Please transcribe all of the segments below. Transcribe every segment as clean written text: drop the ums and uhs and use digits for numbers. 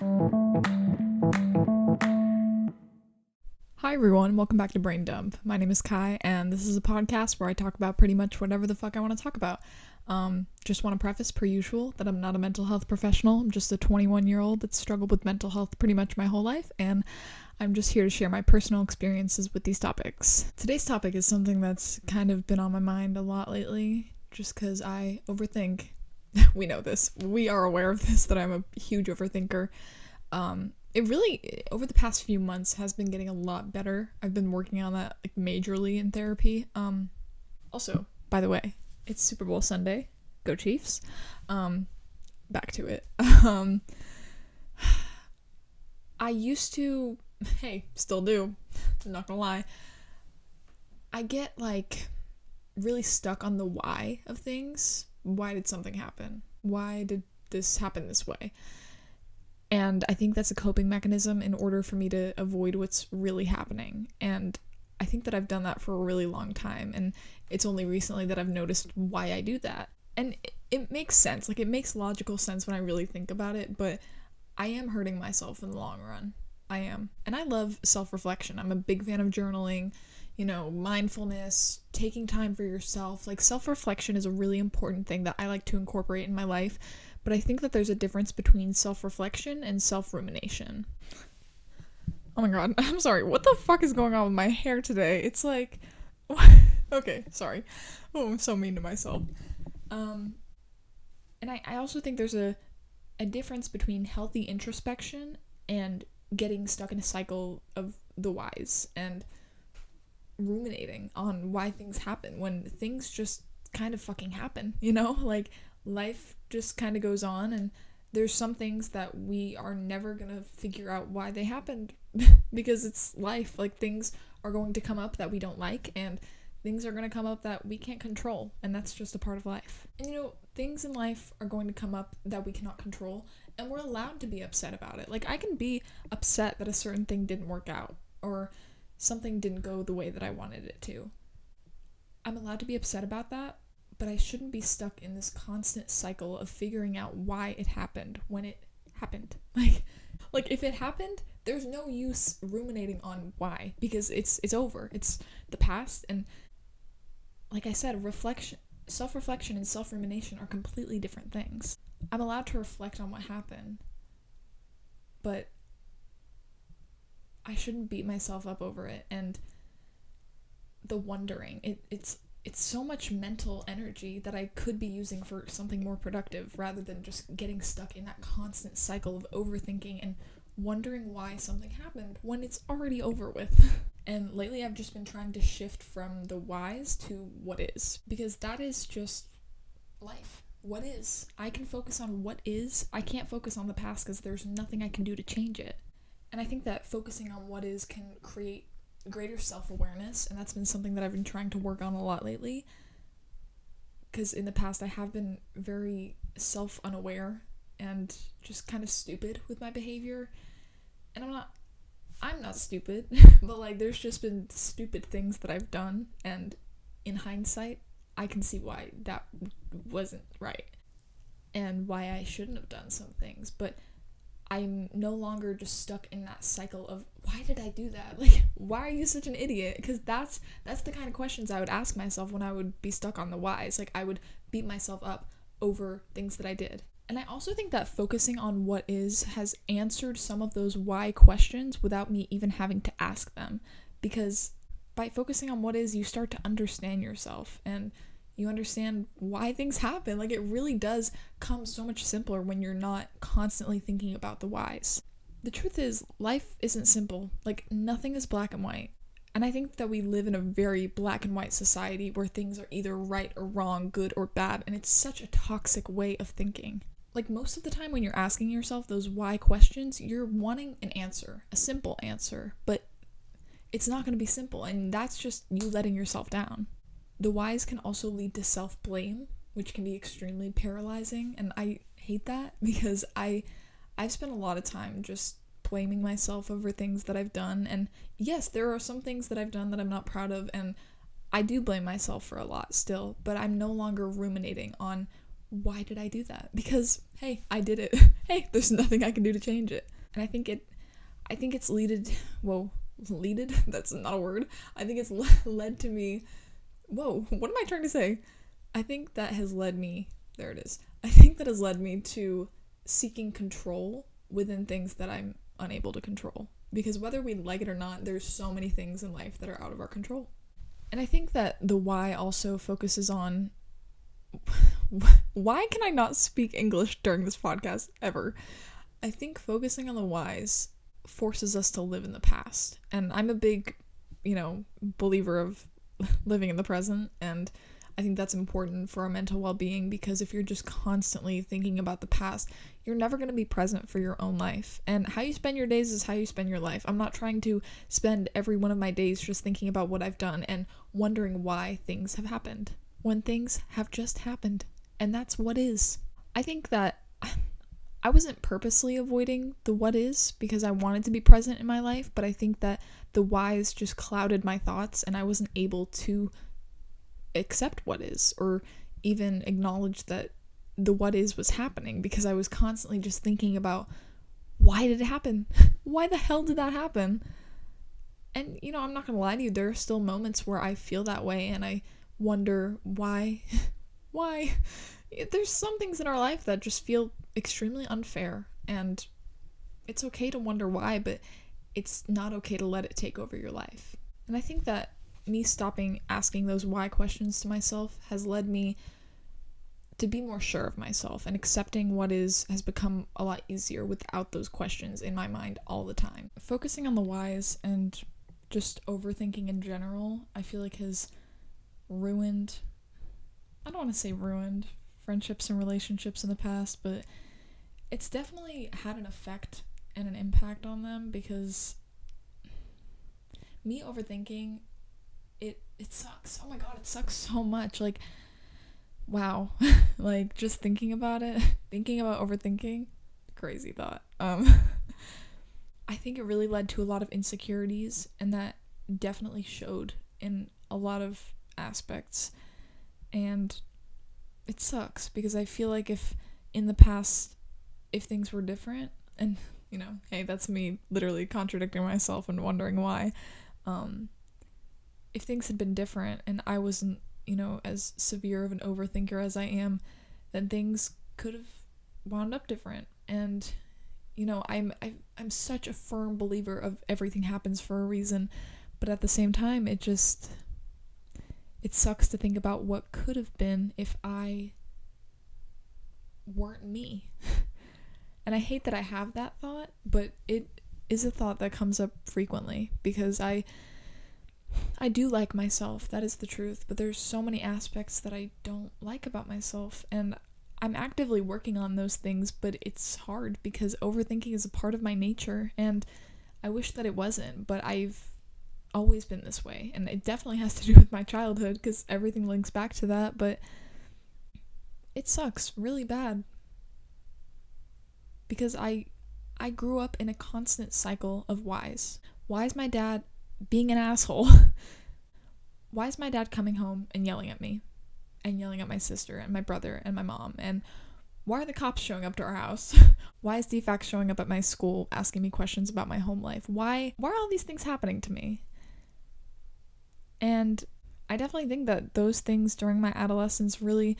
Hi everyone, welcome back to Brain Dump. My name is Kai, and this is a podcast where I talk about pretty much whatever the fuck I want to talk about. Just want to preface, per usual, that I'm not a mental health professional. I'm just a 21-year-old that's struggled with mental health pretty much my whole life, and I'm just here to share my personal experiences with these topics. Today's topic is something that's kind of been on my mind a lot lately, just because I overthink. We know this. We are aware of this, that I'm a huge overthinker. It really, over the past few months, has been getting a lot better. I've been working on that, majorly in therapy. Also, by the way, it's Super Bowl Sunday. Go Chiefs. Back to it. I used to, still do, I'm not gonna lie. I get, really stuck on the why of things. Why did something happen? Why did this happen this way? And I think that's a coping mechanism in order for me to avoid what's really happening. And I think that I've done that for a really long time. And it's only recently that I've noticed why I do that. And it makes sense. It makes logical sense when I really think about it. But I am hurting myself in the long run. I am. And I love self-reflection. I'm a big fan of journaling, mindfulness, taking time for yourself. Self-reflection is a really important thing that I like to incorporate in my life. But I think that there's a difference between self-reflection and self-rumination. Oh my god, I'm sorry. What the fuck is going on with my hair today? It's okay, sorry. Oh, I'm so mean to myself. And I also think there's a difference between healthy introspection and getting stuck in a cycle of the whys and ruminating on why things happen when things just kind of fucking happen, life just kind of goes on, and there's some things that we are never gonna figure out why they happened because it's life. Things are going to come up that we don't like, and things are going to come up that we can't control, and that's just a part of life. And things in life are going to come up that we cannot control, and we're allowed to be upset about it. I can be upset that a certain thing didn't work out, or something didn't go the way that I wanted it to. I'm allowed to be upset about that, but I shouldn't be stuck in this constant cycle of figuring out why it happened when it happened. If it happened, there's no use ruminating on why, because it's over. It's the past, and like I said, self-reflection and self-rumination are completely different things. I'm allowed to reflect on what happened, but I shouldn't beat myself up over it. And the wondering, it's so much mental energy that I could be using for something more productive rather than just getting stuck in that constant cycle of overthinking and wondering why something happened when it's already over with. And lately I've just been trying to shift from the whys to what is, because that is just life. What is? I can focus on what is. I can't focus on the past because there's nothing I can do to change it. And I think that focusing on what is can create greater self-awareness, and that's been something that I've been trying to work on a lot lately, because in the past I have been very self-unaware and just kind of stupid with my behavior. And I'm not stupid, but there's just been stupid things that I've done, and in hindsight I can see why that wasn't right and why I shouldn't have done some things. But I'm no longer just stuck in that cycle of, why did I do that? Why are you such an idiot? Because that's the kind of questions I would ask myself when I would be stuck on the whys. I would beat myself up over things that I did. And I also think that focusing on what is has answered some of those why questions without me even having to ask them. Because by focusing on what is, you start to understand yourself, and you understand why things happen. It really does come so much simpler when you're not constantly thinking about the whys. The truth is, life isn't simple. Nothing is black and white. And I think that we live in a very black and white society where things are either right or wrong, good or bad, and it's such a toxic way of thinking. Most of the time when you're asking yourself those why questions, you're wanting an answer, a simple answer, but it's not going to be simple, and that's just you letting yourself down. The whys can also lead to self-blame, which can be extremely paralyzing, and I hate that because I've spent a lot of time just blaming myself over things that I've done. And yes, there are some things that I've done that I'm not proud of, and I do blame myself for a lot still, but I'm no longer ruminating on why did I do that? Because, hey, I did it. Hey, there's nothing I can do to change it. And I think it's leaded, that's not a word. I think it's led to me, what am I trying to say? I think that has led me, there it is. I think that has led me to seeking control within things that I'm unable to control. Because whether we like it or not, there's so many things in life that are out of our control. And I think that the why also focuses on why can I not speak English during this podcast ever? I think focusing on the whys forces us to live in the past. And I'm a big, believer of living in the present, and I think that's important for our mental well-being, because if you're just constantly thinking about the past, you're never going to be present for your own life. And how you spend your days is how you spend your life. I'm not trying to spend every one of my days just thinking about what I've done and wondering why things have happened, when things have just happened. And that's what is. I think that I wasn't purposely avoiding the what is because I wanted to be present in my life, but I think that the whys just clouded my thoughts, and I wasn't able to accept what is, or even acknowledge that the what is was happening, because I was constantly just thinking about, why did it happen? Why the hell did that happen? And I'm not gonna lie to you, there are still moments where I feel that way and I wonder why. There's some things in our life that just feel extremely unfair, and it's okay to wonder why, but it's not okay to let it take over your life. And I think that me stopping asking those why questions to myself has led me to be more sure of myself, and accepting what is has become a lot easier without those questions in my mind all the time. Focusing on the whys and just overthinking in general, I feel like has ruined, I don't want to say ruined, friendships and relationships in the past, but it's definitely had an effect and an impact on them, because me overthinking, it sucks. Oh my god, it sucks so much. Like, wow. Like, just thinking about it, thinking about overthinking, crazy thought. I think it really led to a lot of insecurities, and that definitely showed in a lot of aspects. And it sucks, because I feel like if in the past, if things were different, and hey, that's me literally contradicting myself and wondering why, if things had been different and I wasn't as severe of an overthinker as I am, then things could have wound up different. And I'm such a firm believer of everything happens for a reason, but at the same time, it sucks to think about what could have been if I weren't me. And I hate that I have that thought, but it is a thought that comes up frequently, because I do like myself, that is the truth, but there's so many aspects that I don't like about myself, and I'm actively working on those things, but it's hard because overthinking is a part of my nature, and I wish that it wasn't, but I've always been this way, and it definitely has to do with my childhood, because everything links back to that, but it sucks really bad, because I grew up in a constant cycle of whys. Why is my dad being an asshole? Why is my dad coming home and yelling at me, and yelling at my sister and my brother and my mom? And why are the cops showing up to our house? Why is DFAX showing up at my school asking me questions about my home life? Why are all these things happening to me? And I definitely think that those things during my adolescence really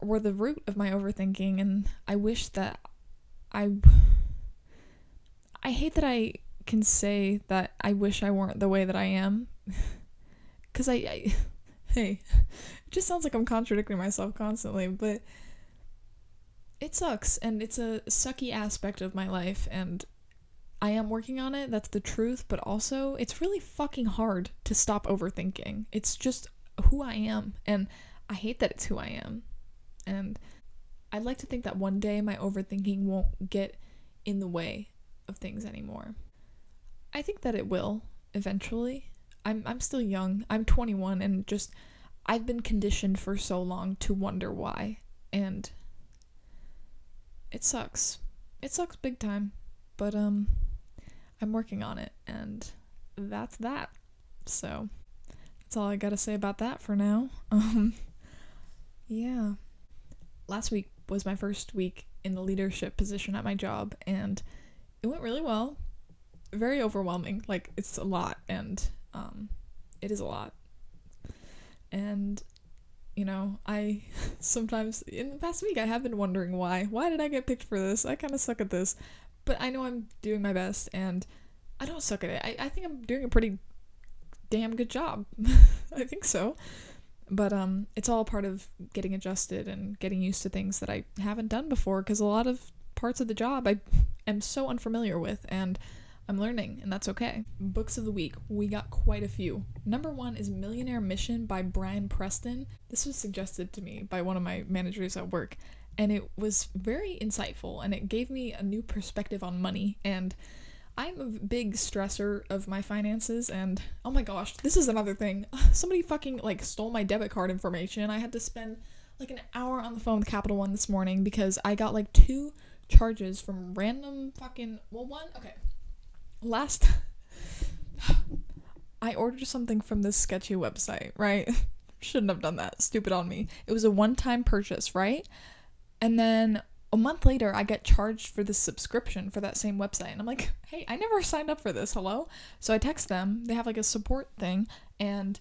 were the root of my overthinking, and I wish that I hate that I can say that I wish I weren't the way that I am, because hey, it just sounds like I'm contradicting myself constantly, but it sucks, and it's a sucky aspect of my life, and I am working on it, that's the truth, but also it's really fucking hard to stop overthinking. It's just who I am, and I hate that it's who I am. And I'd like to think that one day my overthinking won't get in the way of things anymore. I think that it will eventually. I'm still young. I'm 21, and just I've been conditioned for so long to wonder why, and it sucks. It sucks big time, but I'm working on it, and that's that. So that's all I gotta say about that for now. Yeah. last week was my first week in the leadership position at my job, and it went really well. Very overwhelming. Like, it's a lot, and it is a lot. And, you know, I sometimes, in the past week, I have been wondering why. Why did I get picked for this? I kind of suck at this. But I know I'm doing my best, and I don't suck at it. I think I'm doing a pretty damn good job. I think so. But it's all part of getting adjusted and getting used to things that I haven't done before, because a lot of parts of the job I am so unfamiliar with, and I'm learning, and that's okay. Books of the week. We got quite a few. Number 1 is Millionaire Mission by Brian Preston. This was suggested to me by one of my managers at work, and it was very insightful, and it gave me a new perspective on money. And I'm a big stressor of my finances, and oh my gosh, this is another thing. Somebody fucking like stole my debit card information. I had to spend like an hour on the phone with Capital One this morning because I got like 2 charges from random fucking, well, one, okay. Last, I ordered something from this sketchy website, right? Shouldn't have done that. Stupid on me. It was a one-time purchase, right? And then a month later, I get charged for this subscription for that same website. And I'm like, hey, I never signed up for this. Hello? So I text them. They have like a support thing. And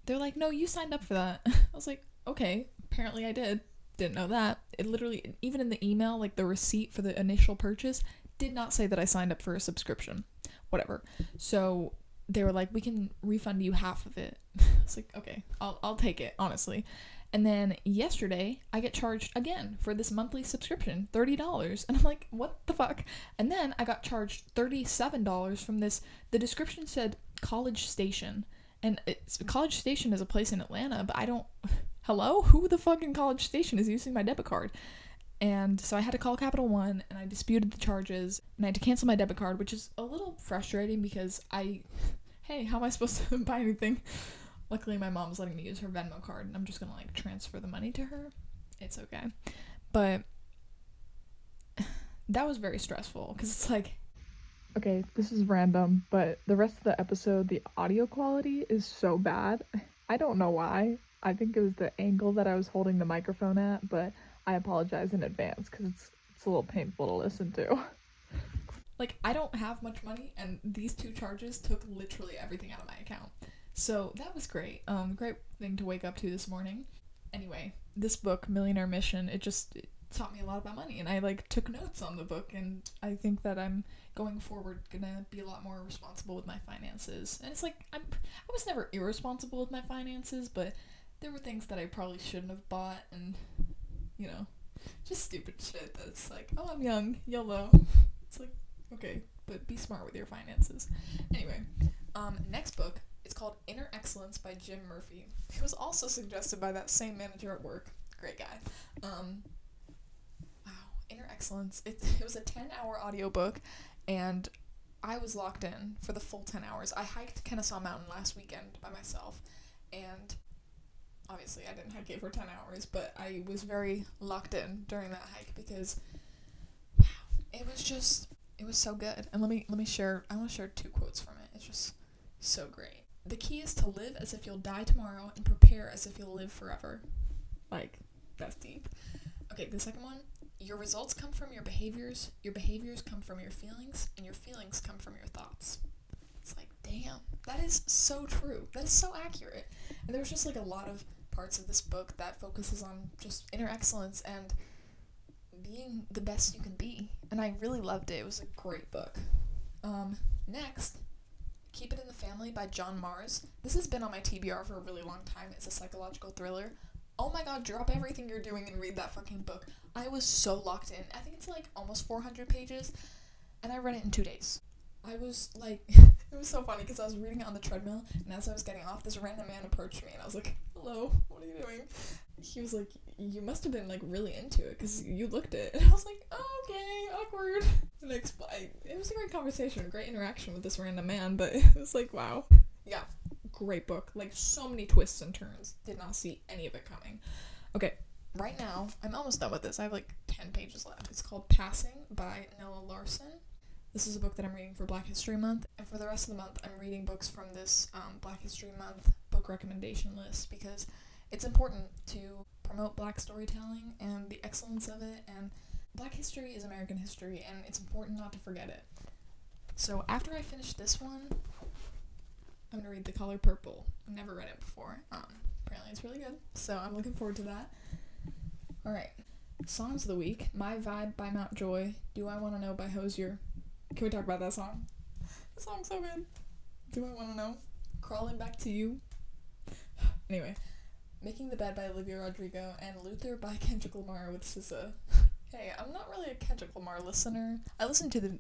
they're like, no, you signed up for that. I was like, okay, apparently I did. Didn't know that. It literally, even in the email, like the receipt for the initial purchase, did not say that I signed up for a subscription. Whatever. So they were like, we can refund you half of it. I was like, okay, I'll take it, honestly. And then yesterday, I get charged again for this monthly subscription, $30. And I'm like, what the fuck? And then I got charged $37 from this. The description said College Station. And College Station is a place in Atlanta, but I don't... Hello? Who the fuck in College Station is using my debit card? And so I had to call Capital One, and I disputed the charges, and I had to cancel my debit card, which is a little frustrating because hey, how am I supposed to buy anything? Luckily, my mom's letting me use her Venmo card, and I'm just gonna, like, transfer the money to her. It's okay. But that was very stressful, because it's like... Okay, this is random, but the rest of the episode, the audio quality is so bad. I don't know why. I think it was the angle that I was holding the microphone at, but I apologize in advance, because it's a little painful to listen to. Like, I don't have much money, and these 2 charges took literally everything out of my account. So that was great. Great thing to wake up to this morning. Anyway, this book, Millionaire Mission, it taught me a lot about money, and I like took notes on the book, and I think that I'm going forward gonna be a lot more responsible with my finances. And it's like I was never irresponsible with my finances, but there were things that I probably shouldn't have bought, and you know, just stupid shit that's like, oh, I'm young, YOLO. It's like, okay, but be smart with your finances. Anyway, next book. It's called Inner Excellence by Jim Murphy. It was also suggested by that same manager at work. Great guy. Wow, Inner Excellence. It was a 10-hour audiobook, and I was locked in for the full 10 hours. I hiked Kennesaw Mountain last weekend by myself, and obviously I didn't hike it for 10 hours, but I was very locked in during that hike because, wow, it was so good. And let me share, I want to share 2 quotes from it. It's just so great. The key is to live as if you'll die tomorrow and prepare as if you'll live forever. Like, that's deep. Okay, the second one. Your results come from your behaviors come from your feelings, and your feelings come from your thoughts. It's like, damn, that is so true. That is so accurate. And there's just like a lot of parts of this book that focuses on just inner excellence and being the best you can be. And I really loved it. It was a great book. Next, Keep It in the Family by John Mars. This has been on my TBR for a really long time. It's a psychological thriller. Oh my god, drop everything you're doing and read that fucking book. I was so locked in. I think it's like almost 400 pages, and I read it in 2 days. I was like, it was so funny because I was reading it on the treadmill, and as I was getting off, this random man approached me, and I was like, hello, what are you doing? He was like, you must have been like really into it because you looked it. And I was like, oh, okay, awkward. And it was a great conversation, great interaction with this random man, but it was like, wow. Yeah, great book. Like, so many twists and turns. Did not see any of it coming. Okay, right now, I'm almost done with this. I have like 10 pages left. It's called Passing by Nella Larson. This is a book that I'm reading for Black History Month, and for the rest of the month, I'm reading books from this Black History Month book recommendation list because it's important to promote Black storytelling and the excellence of it, and Black history is American history, and it's important not to forget it. So after I finish this one, I'm gonna read The Color Purple. I've never read it before. Apparently it's really good, so I'm looking forward to that. Alright, songs of the week. My Vibe by Mount Joy. Do I Wanna Know by Hosier. Can we talk about that song? The song's so good. Do I Wanna Know? Crawling Back to You. Anyway, Making the Bed by Olivia Rodrigo, and Luther by Kendrick Lamar with SZA. Hey, I'm not really a Kendrick Lamar listener. I listened to the,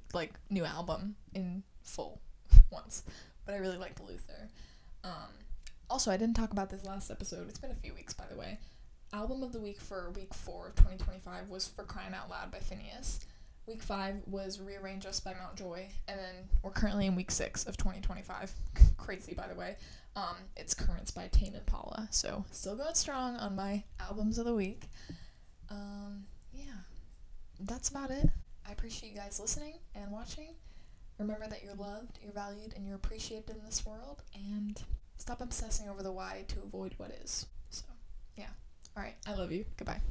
new album in full once, but I really liked Luther. Also, I didn't talk about this last episode. It's been a few weeks, by the way. Album of the week for week 4 of 2025 was For Crying Out Loud by Phineas. Week 5 was Rearrange Us by Mount Joy, and then we're currently in week 6 of 2025. Crazy, by the way. It's Currents by Tame Impala, so still going strong on my albums of the week. Yeah, that's about it. I appreciate you guys listening and watching. Remember that you're loved, you're valued, and you're appreciated in this world, and stop obsessing over the why to avoid what is. So, yeah. Alright, I love you. Goodbye.